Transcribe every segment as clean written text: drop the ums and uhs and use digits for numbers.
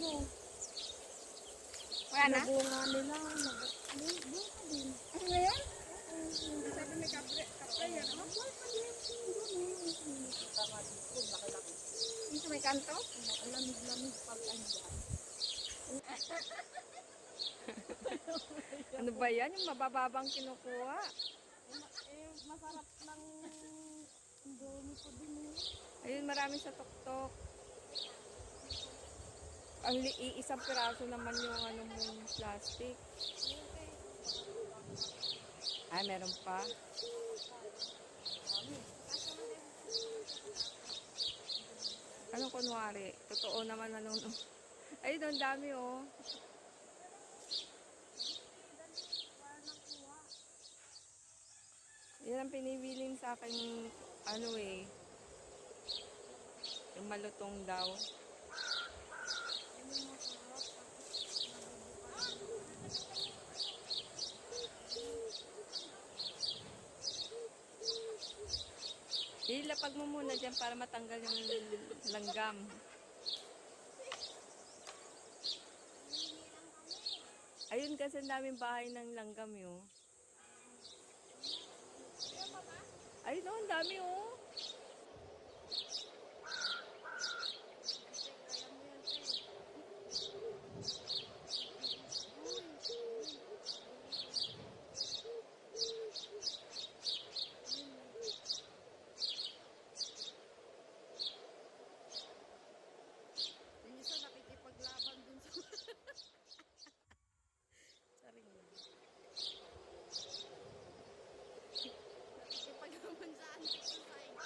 mo. Wala na? Nabunga nila. Bunga din. Ano na yan? Sabi may kapre yan, ano? Kita nga dito, laki-laki. Yung sa may kanto? Ang lamig-lamig pag andyan. Ano ba yan? Yung mabababang kinukuha. Masarap ng indomie ko din yun. Ayun, marami sa tuktok. Ang iisang piraso naman yung ano mong plastic. Ay, meron pa. Anong kunwari? Totoo naman ano. Ay, doon dami oh. Yan ang pinibilin sa akin ano eh. Yung malutong daw. Ilapag mo muna dyan para matanggal yung langgam. Ayun kasi ang daming bahay ng langgam yun. Ayun oh, ang dami oh. Yung isa nakikipaglaban dun sa... Saring mo. Nakikipaglaban sa antik sa saing.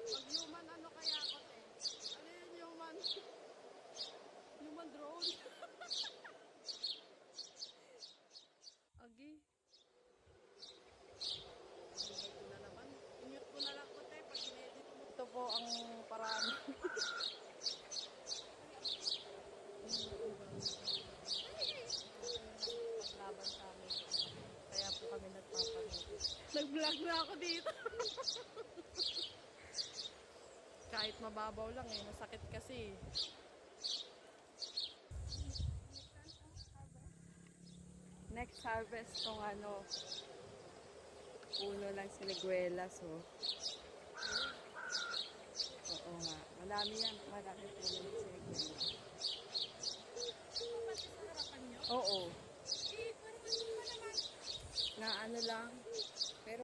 Pag human ano kaya ako eh? Ano yun human? Human drone? Agi. Ingay ko na naman. I-mute ko na lang ko te pag in-edit mo. Ito po ang paraan. Paglaban sa amin. Kaya po kami nagpapanood. Nag-vlog na ako dito. Kahit mababaw lang eh. Masakit kasi. Next harvest tong ano. Puno lang siniguelas oh. Oo nga. Madami yan. Madami puno ng siniguelas. Pati sa harapan nyo? Oo. Eh, parang ano pa naman. Na ano lang.